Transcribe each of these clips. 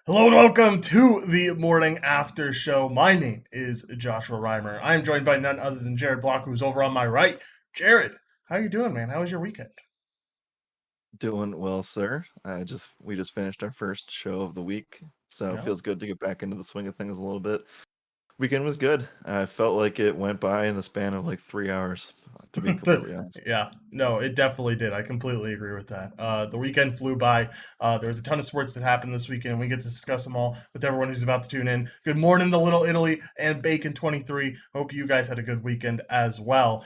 Hello and welcome to the morning after show. My name is Joshua Reimer. I am joined by none other than Jared Block, who's over on my right. Jared, how you doing, man? How was your weekend? Doing well, sir. We just finished our first show of the week, so it Yeah. feels good to get back into the swing of things a little bit. Weekend was good. I felt like it went by in the span of like 3 hours, to be But completely honest. yeah, no, it definitely did. I completely agree with that. The weekend flew by. There was a ton of sports that happened this weekend, and we get to discuss them all with everyone who's about to tune in. Good morning, the Little Italy and Bacon 23. Hope you guys had a good weekend as well.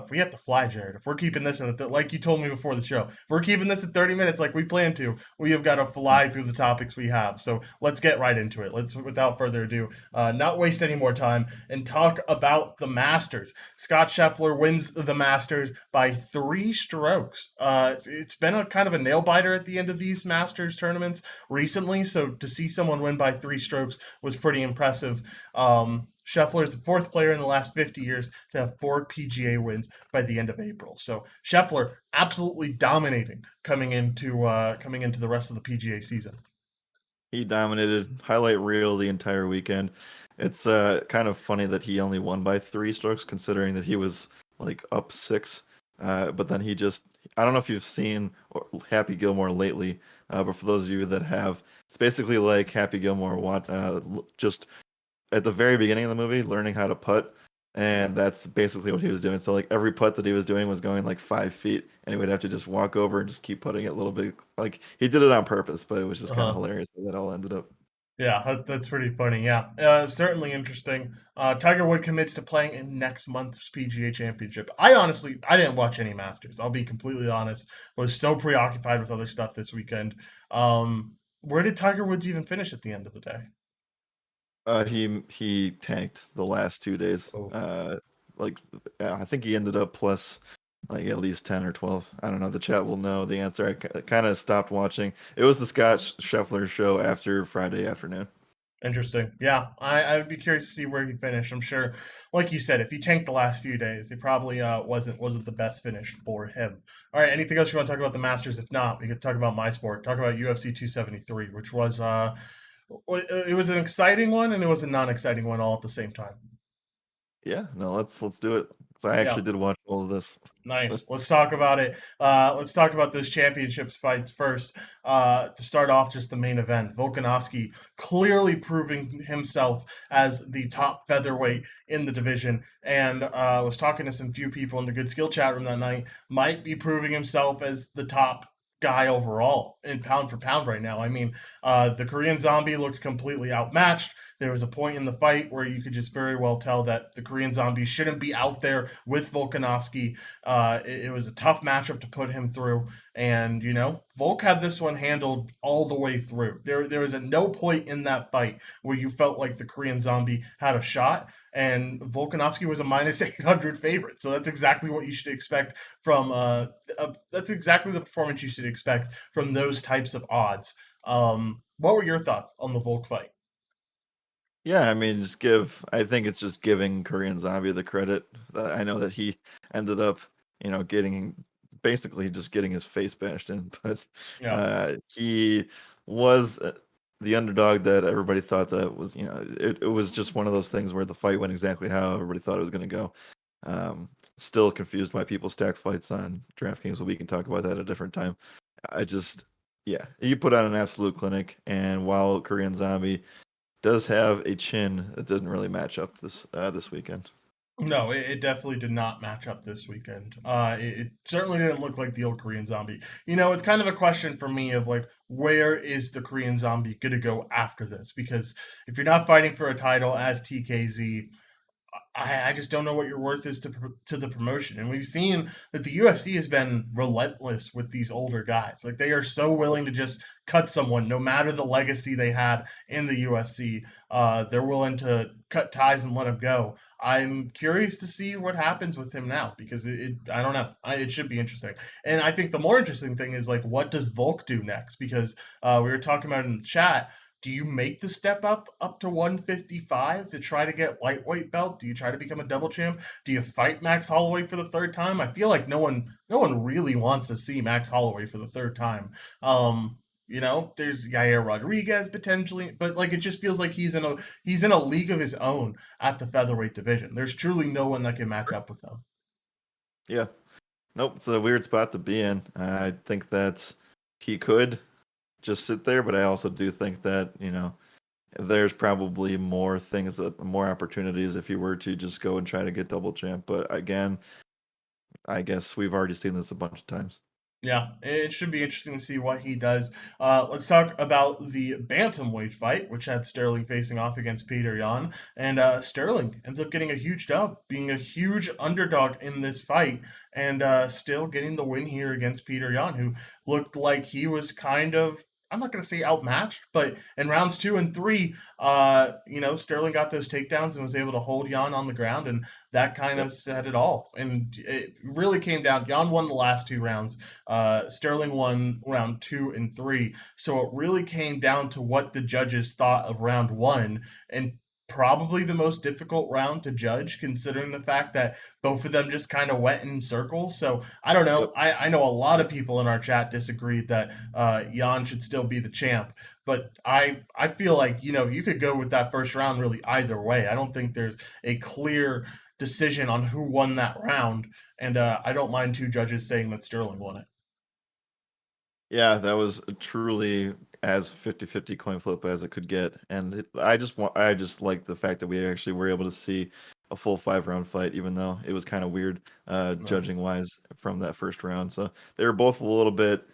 We have to fly, Jared. If we're keeping this in, like you told me before the show, if we're keeping this at 30 minutes like we plan to, we have got to fly through the topics we have. So let's get right into it. Let's, without further ado, not waste any more time and talk about the Masters. Scott Scheffler wins the Masters by 3 strokes. It's been a kind of a nail biter at the end of these Masters tournaments recently, so to see someone win by 3 strokes was pretty impressive. Scheffler is the fourth player in the last 50 years to have 4 PGA wins by the end of April. So Scheffler absolutely dominating coming into the rest of the PGA season. He dominated highlight reel the entire weekend. It's kind of funny that he only won by 3 strokes, considering that he was like up six. But then I don't know if you've seen Happy Gilmore lately, but for those of you that have, it's basically like Happy Gilmore just at the very beginning of the movie learning how to putt, and that's basically what he was doing. So like every putt that he was doing was going like 5 feet, and he would have to just walk over and just keep putting it a little bit. Like he did it on purpose, but it was just kind of Uh-huh. hilarious that it all ended up. Yeah, that's pretty funny. Yeah, certainly interesting. Tiger Wood commits to playing in next month's PGA Championship. I didn't watch any Masters. I'll be completely honest. Was so preoccupied with other stuff this weekend. Where did Tiger Woods even finish at the end of the day? He tanked the last 2 days. Oh, Like I think he ended up plus like at least 10 or 12. I don't know. The chat will know the answer. I kind of stopped watching. It was the Scott Scheffler show after Friday afternoon. interesting. Yeah, I would be curious to see where he finished. I'm sure, like you said, if he tanked the last few days, it probably wasn't the best finish for him. All right, anything else you want to talk about the Masters? If not, we could talk about my sport. Talk about UFC 273, which was it was an exciting one and it was a non-exciting one all at the same time. Yeah, no, let's do it. So I Yeah, actually did watch all of this. nice. Let's talk about it. Let's talk about those championships fights first. To start off, just the main event. Volkanovski clearly proving himself as the top featherweight in the division, and was talking to some few people in the good skill chat room that night. Might be proving himself as the top guy overall in pound for pound right now. I mean, the Korean Zombie looked completely outmatched. There was a point in the fight where you could just very well tell that the Korean Zombie shouldn't be out there with Volkanovski. It was a tough matchup to put him through, and Volk had this one handled all the way through. There was at no point in that fight where you felt like the Korean Zombie had a shot, and Volkanovski was a minus 800 favorite. So that's exactly what you should expect from. That's exactly the performance you should expect from those types of odds. What were your thoughts on the Volk fight? Yeah, I mean, I think it's just giving Korean Zombie the credit. I know that he ended up, getting basically just getting his face bashed in, but Yeah. he was the underdog that everybody thought that was, it was just one of those things where the fight went exactly how everybody thought it was going to go. Still confused why people stack fights on DraftKings, but we can talk about that at a different time. I just, yeah, he put on an absolute clinic, and while Korean Zombie does have a chin that didn't really match up this weekend. No, it definitely did not match up this weekend. It certainly didn't look like the old Korean Zombie. It's kind of a question for me of like, where is the Korean Zombie going to go after this? Because if you're not fighting for a title as TKZ, I just don't know what your worth is to the promotion. And we've seen that the UFC has been relentless with these older guys. Like they are so willing to just cut someone, no matter the legacy they had in the UFC. They're willing to cut ties and let him go. I'm curious to see what happens with him now because I don't know. It should be interesting. And I think the more interesting thing is like, what does Volk do next? Because we were talking about it in the chat. Do you make the step up to 155 to try to get lightweight belt? Do you try to become a double champ? Do you fight Max Holloway for the third time? I feel like no one really wants to see Max Holloway for the third time. There's Yair Rodriguez potentially, but like it just feels like he's in a league of his own at the featherweight division. There's truly no one that can match up with him. Yeah. Nope, it's a weird spot to be in. I think that he could just sit there, but I also do think that, there's probably more opportunities if you were to just go and try to get double champ. But again, I guess we've already seen this a bunch of times. Yeah, it should be interesting to see what he does. Let's talk about the bantamweight fight, which had Sterling facing off against Peter Yan, and Sterling ends up getting a huge dub, being a huge underdog in this fight, and still getting the win here against Peter Yan, who looked like he was kind of. I'm not going to say outmatched, but in rounds 2 and 3, Sterling got those takedowns and was able to hold Yan on the ground, and that kind Yep. of said it all. And it really came down. Yan won the last 2 rounds. Sterling won round 2 and 3. So it really came down to what the judges thought of round 1, and probably the most difficult round to judge, considering the fact that both of them just kind of went in circles. So I don't know. Yep. I know a lot of people in our chat disagreed that Jan should still be the champ. But I feel like, you could go with that first round really either way. I don't think there's a clear decision on who won that round. And I don't mind two judges saying that Sterling won it. Yeah, that was truly as 50-50 coin flip as it could get. And I just like the fact that we actually were able to see a full 5 round fight, even though it was kind of weird, No. judging wise from that first round. So they were both a little bit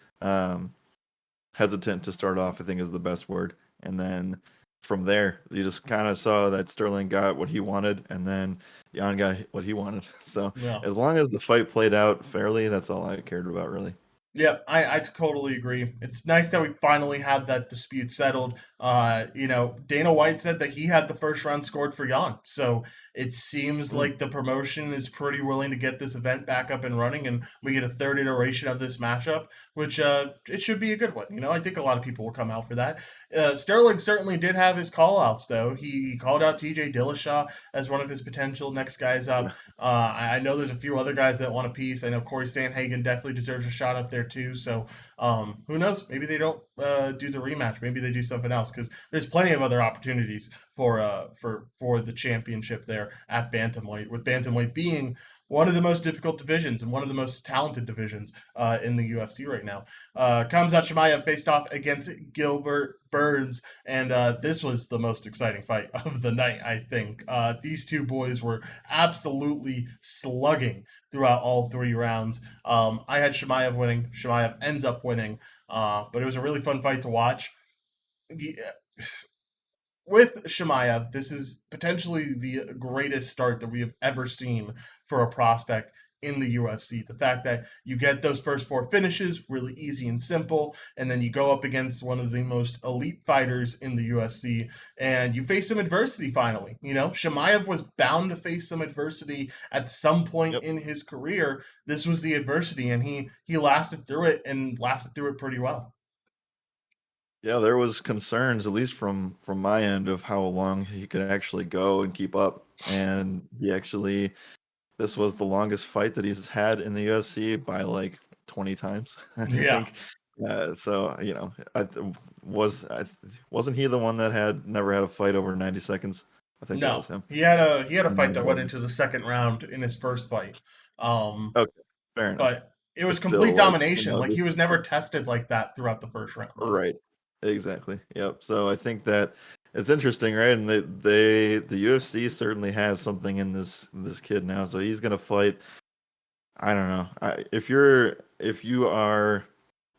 hesitant to start off, I think is the best word. And then from there, you just kind of saw that Sterling got what he wanted, and then Jan got what he wanted. So Yeah. as long as the fight played out fairly, that's all I cared about, really. Yep, I totally agree. It's nice that we finally have that dispute settled. Dana White said that he had the first round scored for Jan. So it seems Mm, like the promotion is pretty willing to get this event back up and running, and we get a third iteration of this matchup, which it should be a good one. I think a lot of people will come out for that. Sterling certainly did have his call outs, though. He called out TJ Dillashaw as one of his potential next guys up. yeah. I know there's a few other guys that want a piece. I know Corey Sandhagen definitely deserves a shot up there too. So who knows? Maybe they don't do the rematch. Maybe they do something else because there's plenty of other opportunities for the championship there at bantamweight. With bantamweight being one of the most difficult divisions and one of the most talented divisions in the UFC right now. Khamzat Chimaev faced off against Gilbert Burns, and this was the most exciting fight of the night, I think. These two boys were absolutely slugging throughout all 3 rounds. I had Chimaev winning. Chimaev ends up winning, but it was a really fun fight to watch. With Shemaev, this is potentially the greatest start that we have ever seen for a prospect in the UFC. The fact that you get those first 4 finishes really easy and simple, and then you go up against one of the most elite fighters in the UFC, and you face some adversity finally. Shemaev was bound to face some adversity at some point Yep. in his career. This was the adversity, and he lasted through it and lasted through it pretty well. Yeah, there was concerns, at least from my end, of how long he could actually go and keep up. And this was the longest fight that he's had in the UFC by like 20 times, I Yeah. think. So wasn't he the one that had never had a fight over 90 seconds? I think that No, was him. he had a Or maybe fight it that went wasn't. into the second round in his first fight. Um, Okay, fair enough. but it But was still, complete like, domination. Like this he was never tested like that throughout the first round, though. right. Exactly. Yep. So I think that it's interesting, right? And the UFC certainly has something in this kid now. So he's gonna fight. I don't know. If you are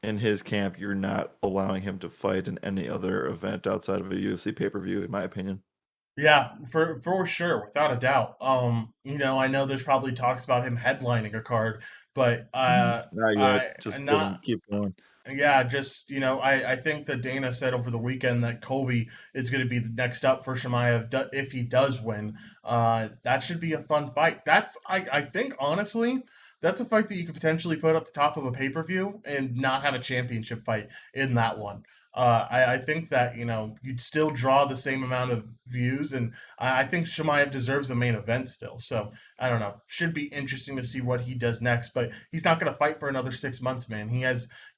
in his camp, you're not allowing him to fight in any other event outside of a UFC pay-per-view, in my opinion. Yeah, for sure, without a doubt. I know there's probably talks about him headlining a card, but Not yet. I'm Just not. keep going. Yeah, just I think that Dana said over the weekend that Kobe is going to be the next up for Shemaev if he does win. That should be a fun fight. I think honestly that's a fight that you could potentially put up the top of a pay per view and not have a championship fight in that one. I think that you'd still draw the same amount of views, and I think Shemaev deserves the main event still. So I don't know. Should be interesting to see what he does next, but he's not going to fight for another 6 months, man.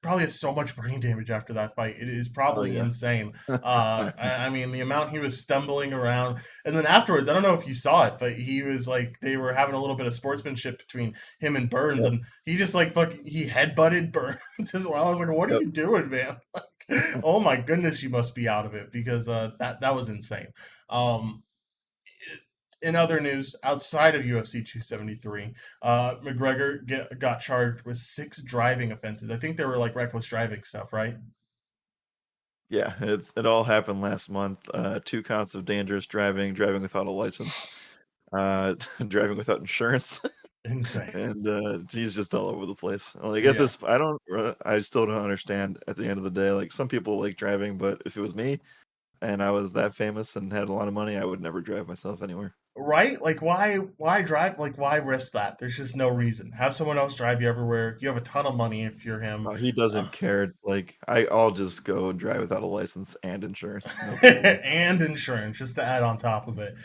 Probably has so much brain damage after that fight. It is Oh probably yeah. insane. I mean, the amount he was stumbling around, and then afterwards, I don't know if you saw it, but he was like, they were having a little bit of sportsmanship between him and Burns, Yep. and he just like fucking he headbutted Burns as well. I was like, what are Yep. you doing, man? Oh my goodness, you must be out of it because that was insane. Um, in other news, outside of UFC 273, McGregor got charged with 6 driving offenses. I think they were like reckless driving stuff, right? Yeah, it all happened last month. 2 counts of dangerous driving, driving without a license, driving without insurance, Insane. and he's just all over the place. Like at Yeah. this, I still don't understand. At the end of the day, like some people like driving, but if it was me and I was that famous and had a lot of money, I would never drive myself anywhere. Right? Like why drive? Like why risk that? There's just no reason. Have someone else drive you everywhere. You have a ton of money if you're him. He Uh, doesn't care. Like I'll just go and drive without a license and insurance. No big deal. and insurance just to add on top of it.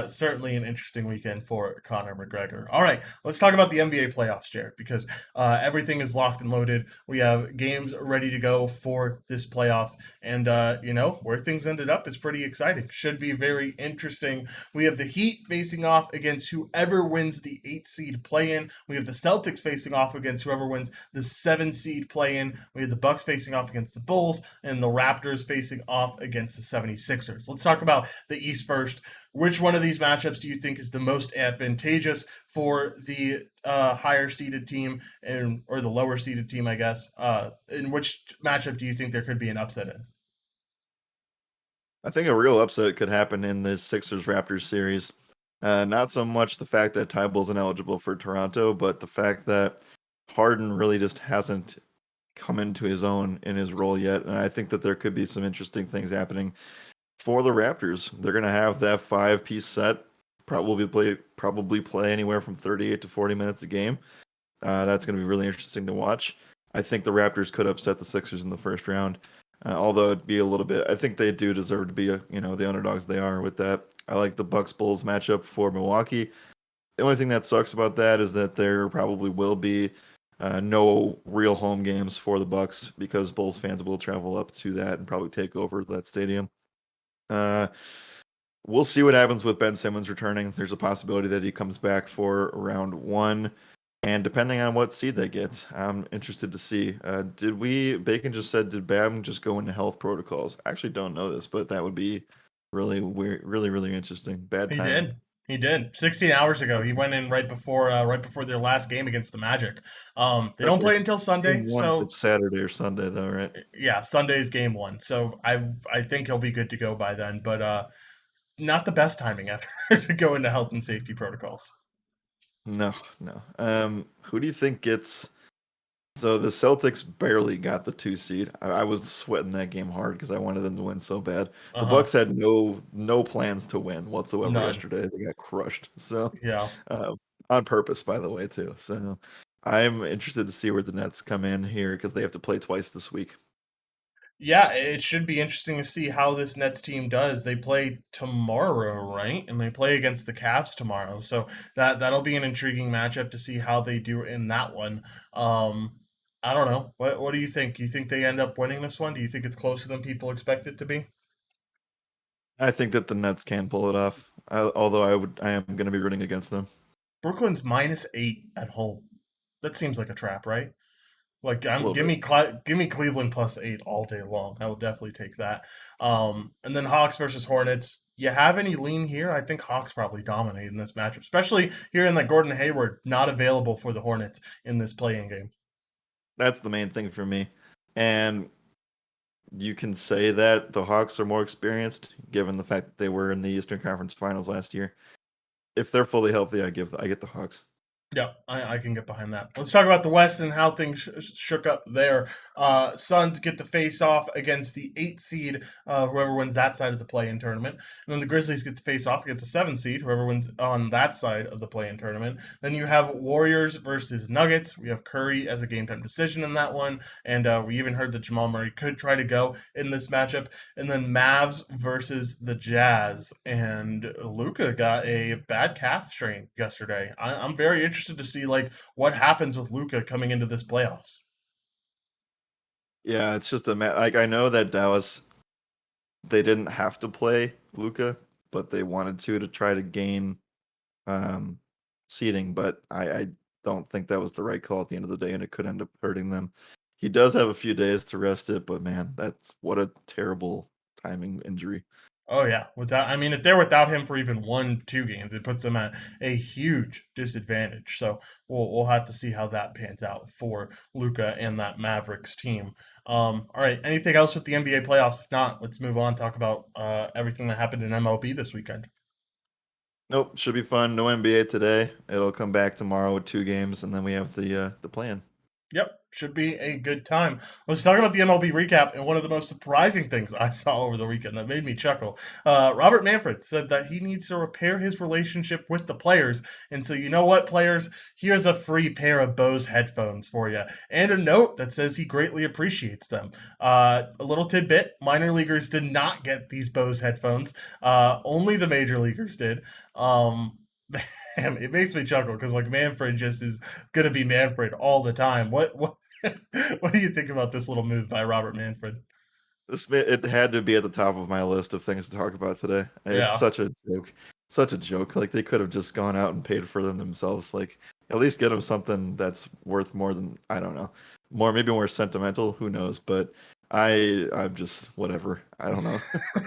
Certainly an interesting weekend for Conor McGregor. All right, let's talk about the NBA playoffs, Jared, because everything is locked and loaded. We have games ready to go for this playoffs, and where things ended up is pretty exciting. Should be very interesting. We have the Heat facing off against whoever wins the 8 seed play-in. We have the Celtics facing off against whoever wins the 7 seed play-in. We have the Bucks facing off against the Bulls, and the Raptors facing off against the 76ers. Let's talk about the East first. Which one of these matchups do you think is the most advantageous for the higher seeded team or the lower seeded team, I guess? In which matchup do you think there could be an upset in? I think a real upset could happen in this Sixers Raptors series. Not so much the fact that Tyball's ineligible for Toronto, but the fact that Harden really just hasn't come into his own in his role yet. And I think that there could be some interesting things happening for the Raptors. They're going to have that 5-piece set, probably play anywhere from 38 to 40 minutes a game. That's going to be really interesting to watch. I think the Raptors could upset the Sixers in the first round, although it'd be a little bit. I think they do deserve to be, the underdogs they are with that. I like the Bucks Bulls matchup for Milwaukee. The only thing that sucks about that is that there probably will be no real home games for the Bucks because Bulls fans will travel up to that and probably take over that stadium. Uh, we'll see what happens with Ben Simmons returning. There's a possibility that he comes back for round one. And depending on what seed they get, I'm interested to see. Bacon just said, did Bam just go into health protocols? I actually don't know this, but that would be really weird, really, really interesting. Bad He timing. did. He did. 16 hours ago, he went in right before their last game against the Magic. They That's don't right. play until Game Sunday, one, so it's Saturday or Sunday, though, right? yeah, Sunday's game one. So I think he'll be good to go by then, but not the best timing after to go into health and safety protocols. No, no. Who do you think gets? So the Celtics barely got the 2 seed. I was sweating that game hard because I wanted them to win so bad. Uh The huh. Bucks had no plans to win whatsoever None. yesterday. They got crushed. So Yeah. uh, on purpose, by the way, too. So I'm interested to see where the Nets come in here because they have to play twice this week. Yeah, it should be interesting to see how this Nets team does. They play tomorrow, right? And they play against the Cavs tomorrow. So that'll be an intriguing matchup to see how they do in that one. I don't know. What do you think? Do you think they end up winning this one? Do you think it's closer than people expect it to be? I think that the Nets can pull it off. Although I am going to be rooting against them Brooklyn's -8 at home. That seems like a trap, right? Like a I'm little bit. give me Cleveland +8 all day long. I will definitely take that. And then Hawks versus Hornets. You have any lean here? I think Hawks probably dominate in this matchup, especially here in that Gordon Hayward not available for the Hornets in this playing game. That's the main thing for me. And you can say that the Hawks are more experienced, given the fact that they were in the Eastern Conference Finals last year. If they're fully healthy, I get the Hawks. Yeah, I can get behind that. Let's talk about the West and how things shook up there. Suns get to face off against the 8 seed, whoever wins that side of the play-in tournament. And then the Grizzlies get to face off against a 7 seed, whoever wins on that side of the play-in tournament. Then you have Warriors versus Nuggets. We have Curry as a game-time decision in that one. And we even heard that Jamal Murray could try to go in this matchup. And then Mavs versus the Jazz. And Luca got a bad calf strain yesterday. I'm very interested to see like what happens with Luca coming into this playoffs. Yeah, it's just like I know that Dallas they didn't have to play Luca, but they wanted to try to gain um, seeding. But I don't think that was the right call at the end of the day, and it could end up hurting them. He does have a few days to rest it, but man, that's what a terrible timing injury. Oh yeah, without I mean, if they're without him for even 1, 2 games, it puts them at a huge disadvantage. So we'll have to see how that pans out for Luca and that Mavericks team. All right, anything else with the NBA playoffs? If not, let's move on. Talk about everything that happened in MLB this weekend. Nope, should be fun. No NBA today. It'll come back tomorrow with 2 games, and then we have the plan. Yep, should be a good time. Let's talk about the MLB recap. And one of the most surprising things I saw over the weekend that made me chuckle, Robert Manfred said that he needs to repair his relationship with the players. And so, you know what, players? Here's a free pair of Bose headphones for you, and a note that says he greatly appreciates them. A little tidbit: minor leaguers did not get these Bose headphones. Only the major leaguers did. Man, it makes me chuckle because like Manfred just is gonna be Manfred all the time. What what do you think about this little move by Robert Manfred? It had to be at the top of my list of things to talk about today. It's Yeah. such a joke, such a joke. Like they could have just gone out and paid for them themselves. Like at least get them something that's worth more than I don't know, maybe more sentimental. Who knows? But I'm just whatever. I don't know.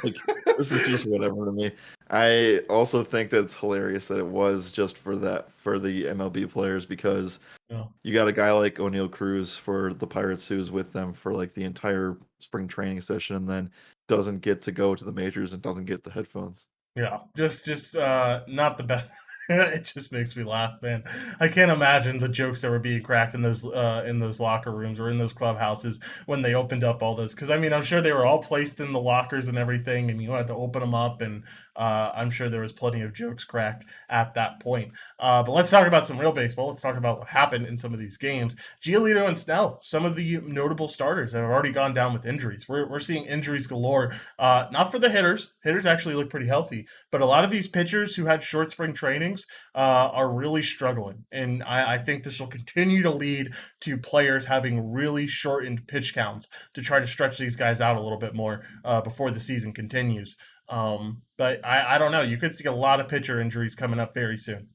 Like this is just whatever to me. I also think that it's hilarious that it was just for the MLB players because Yeah. you got a guy like O'Neal Cruz for the Pirates who's with them for like the entire spring training session and then doesn't get to go to the majors and doesn't get the headphones. Yeah, just not the best. It just makes me laugh, man. I can't imagine the jokes that were being cracked in those locker rooms or in those clubhouses when they opened up all this. Because I mean, I'm sure they were all placed in the lockers and everything, and you had to open them up, and I'm sure there was plenty of jokes cracked at that point. But let's talk about some real baseball. Let's talk about what happened in some of these games. Giolito and Snell, some of the notable starters, have already gone down with injuries. We're seeing injuries galore. Not for the hitters. Hitters actually look pretty healthy, but a lot of these pitchers who had short spring trainings are really struggling. And I think this will continue to lead to players having really shortened pitch counts to try to stretch these guys out a little bit more before the season continues. But I don't know. You could see a lot of pitcher injuries coming up very soon.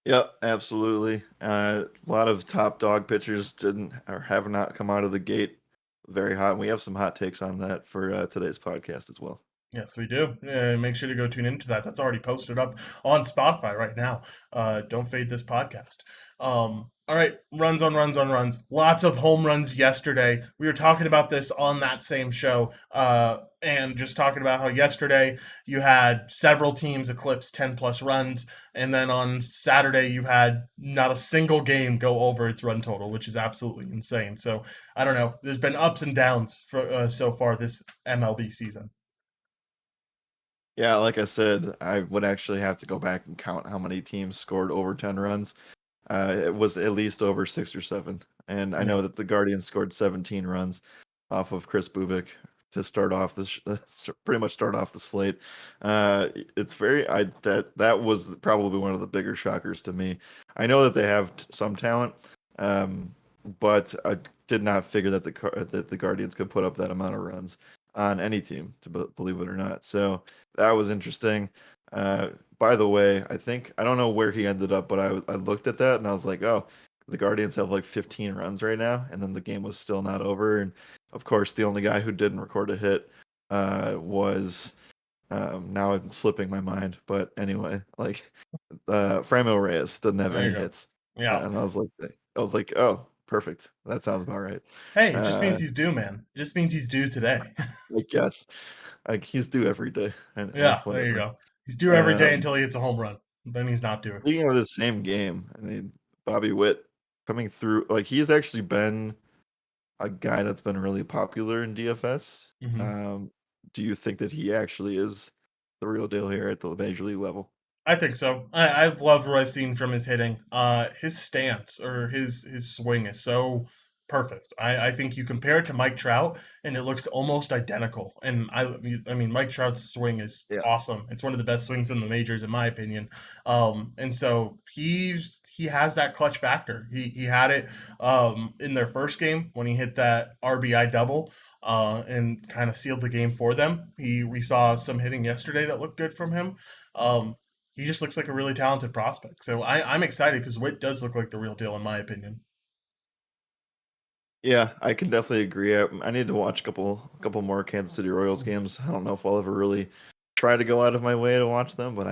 Yep, absolutely. A lot of top dog pitchers didn't or have not come out of the gate very hot. And we have some hot takes on that for today's podcast as well. Yes, we do. Make sure to go tune into that. That's already posted up on Spotify right now. Don't fade this podcast. All right, runs on runs on runs. Lots of home runs yesterday. We were talking about this on that same show, and just talking about how yesterday you had several teams eclipse 10 plus runs, and then on Saturday you had not a single game go over its run total, which is absolutely insane. So I don't know. There's been ups and downs for so far this MLB season. Yeah, like I said, I would actually have to go back and count how many teams scored over 10 runs. It was at least over 6 or 7. And I Yeah. know that the Guardians scored 17 runs off of Chris Bubik to start off this, pretty much start off the slate. It's very, that was probably one of the bigger shockers to me. I know that they have some talent, um, but I did not figure that the Guardians could put up that amount of runs on any team, to believe it or not. So that was interesting. Uh, by the way, I don't know where he ended up, but I looked at that and I was like, oh, the Guardians have like 15 runs right now, and then the game was still not over. And of course, the only guy who didn't record a hit was now I'm slipping my mind, but anyway, like Framil Reyes doesn't have There you any go. hits, Yeah. and I was like, oh, perfect, that sounds about right. Hey, it just means Uh, he's due, man. It just means he's due today. I guess like he's due every day, and Yeah, there you whatever. go. He's due every day Um, until he hits a home run. then he's not doing. Speaking of the same game, I mean, Bobby Witt coming through, like he's actually been a guy that's been really popular in DFS. Mhm. Do you think that he actually is the real deal here at the major league level? I think so. I've loved what I've seen from his hitting. His stance or his swing is so perfect. I think you compare it to Mike Trout, and it looks almost identical. And I mean, Mike Trout's swing is Yeah. awesome. It's one of the best swings in the majors, in my opinion. And so he has that clutch factor. He had it in their first game when he hit that RBI double. And kind of sealed the game for them. We saw some hitting yesterday that looked good from him. Um, he just looks like a really talented prospect. So I'm excited because Witt does look like the real deal in my opinion. Yeah, I can definitely agree. I need to watch a couple more Kansas City Royals games. I don't know if I'll ever really try to go out of my way to watch them, but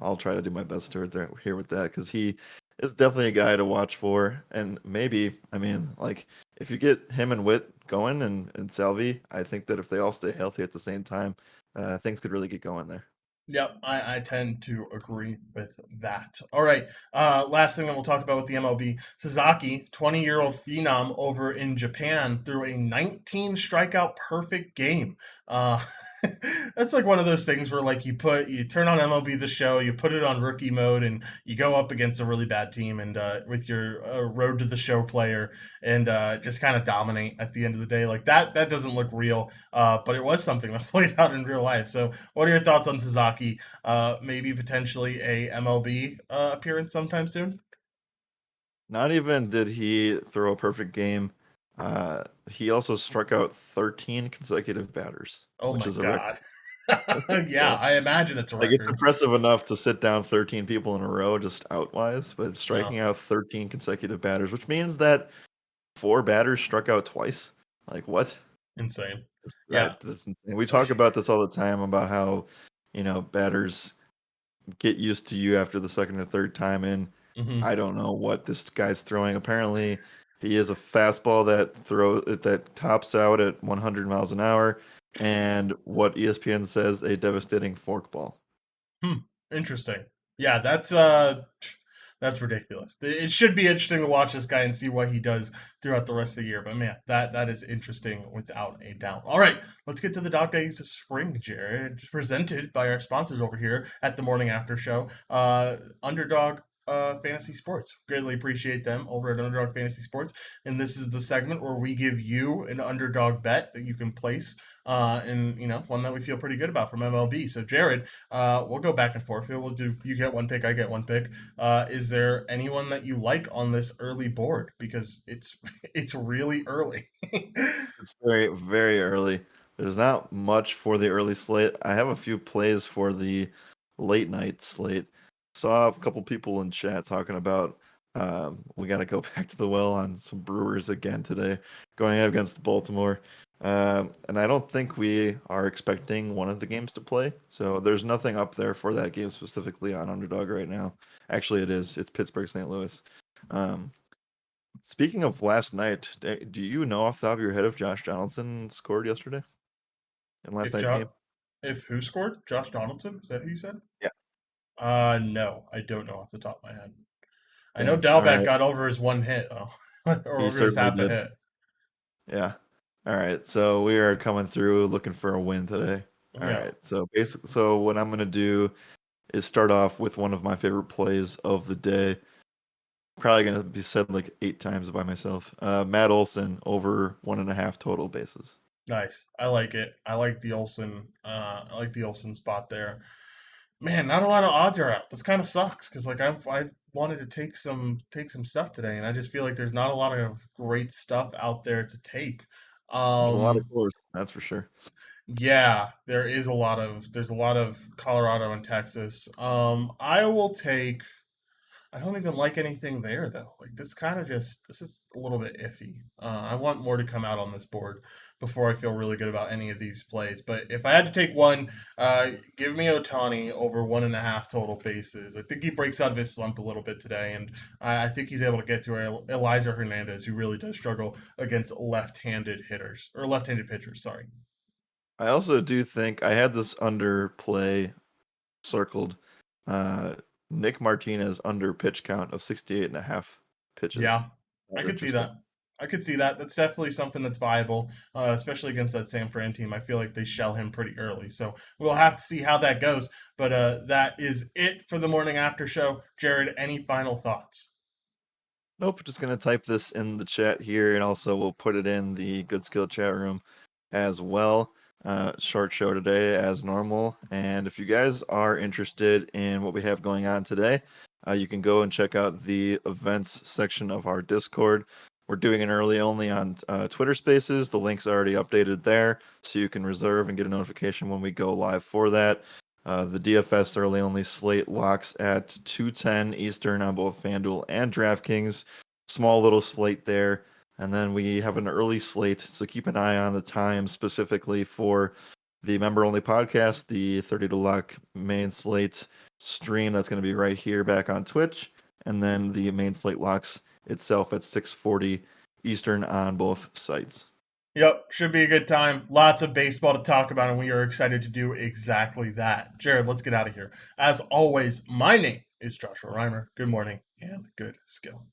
I'll try to do my best towards here with that because he is definitely a guy to watch for. And maybe, I mean, like if you get him and Witt going and Salvi, I think that if they all stay healthy at the same time, things could really get going there. Yep, I tend to agree with that. All right, last thing that we'll talk about with the MLB, Sasaki, 20-year-old phenom over in Japan, threw a 19 strikeout perfect game. Uh, that's like one of those things where like you turn on MLB The Show, you put it on rookie mode, and you go up against a really bad team, and with your Road to the Show player, and just kind of dominate at the end of the day. Like that doesn't look real, but it was something that played out in real life. So what are your thoughts on Sasaki? Maybe potentially a MLB appearance sometime soon. Not even did he throw a perfect game. He also struck out 13 consecutive batters, Oh which my is a record. god. Yeah, So, I imagine it's a like, it's record. impressive enough to sit down 13 people in a row just outwise, but Yeah, striking out 13 consecutive batters, which means that 4 batters struck out twice. Like, what? insane. Yeah. That is insane. We talk about this all the time about how, batters get used to you after the second or third time in. Hmm. I don't know what this guy's throwing. Apparently, he is a fastball that tops out at 100 miles an hour, and what ESPN says a devastating forkball. Hmm. Interesting. Yeah, that's ridiculous. It should be interesting to watch this guy and see what he does throughout the rest of the year. But man, that is interesting without a doubt. All right, let's get to the dog days of spring, Jared. Presented by our sponsors over here at the Morning After Show, Underdog. Fantasy Sports. Greatly appreciate them over at Underdog Fantasy Sports. And this is the segment where we give you an underdog bet that you can place, and one that we feel pretty good about from MLB. So, Jared, we'll go back and forth here. We'll do you get one pick, I get one pick. Is there anyone that you like on this early board? Because it's it's really early. It's very, very early. There's not much for the early slate. I have a few plays for the late night slate. Saw a couple people in chat talking about we got to go back to the well on some Brewers again today, going up against Baltimore. And I don't think we are expecting one of the games to play. So there's nothing up there for that game specifically on Underdog right now. Actually, it is. It's Pittsburgh St. Louis. Um, Speaking of last night, do you know off the top of your head if Josh Donaldson scored yesterday in last if night's game? if who scored? Josh Donaldson? Is that who you said? Yeah. No, I don't know off the top of my head. I know Dang. All Dalbec right. got over his one hit though, or He over his certainly half a did. hit. Yeah. All right. So we are coming through looking for a win today. All Yeah, right. So what I'm gonna do is start off with one of my favorite plays of the day. Probably gonna be said like 8 times by myself. Matt Olson over 1.5 total bases. nice. I like it. I like the Olsen. I like the Olsen spot there. Man, not a lot of odds are out. This kind of sucks because like I wanted to take some stuff today, and I just feel like there's not a lot of great stuff out there to take. There's a lot of Um, colors, that's for sure. yeah, there's a lot of Colorado and Texas. I will take. I don't even like anything there though. Like this is a little bit iffy. I want more to come out on this board before I feel really good about any of these plays. But if I had to take one, give me Otani over 1.5 total bases. I think he breaks out of his slump a little bit today, and I think he's able to get to Eliza Hernandez, who really does struggle against left-handed hitters or left-handed pitchers. Sorry. I also do think I had this underplay circled. Nick Martinez under pitch count of 68.5 pitches. Yeah, I Rather could see interesting. that. I could see that. That's definitely something that's viable, especially against that San Fran team. I feel like they shell him pretty early. So we'll have to see how that goes. But that is it for the morning after show. Jared, any final thoughts? Nope, just gonna type this in the chat here, and also we'll put it in the Good Skill chat room as well. Short show today as normal, and if you guys are interested in what we have going on today, you can go and check out the events section of our Discord. We're doing an early only on Twitter Spaces. The link's already updated there, so you can reserve and get a notification when we go live for that. The DFS early only slate locks at 2:10 Eastern on both FanDuel and DraftKings. Small little slate there. And then we have an early slate, so keep an eye on the time specifically for the member only podcast, the 30 to Lock main slate stream that's going to be right here back on Twitch. And then the main slate locks itself at 6:40 Eastern on both sites. Yep, should be a good time. Lots of baseball to talk about, and we are excited to do exactly that. Jared, let's get out of here. As always, my name is Joshua Reimer. Good morning and good skill.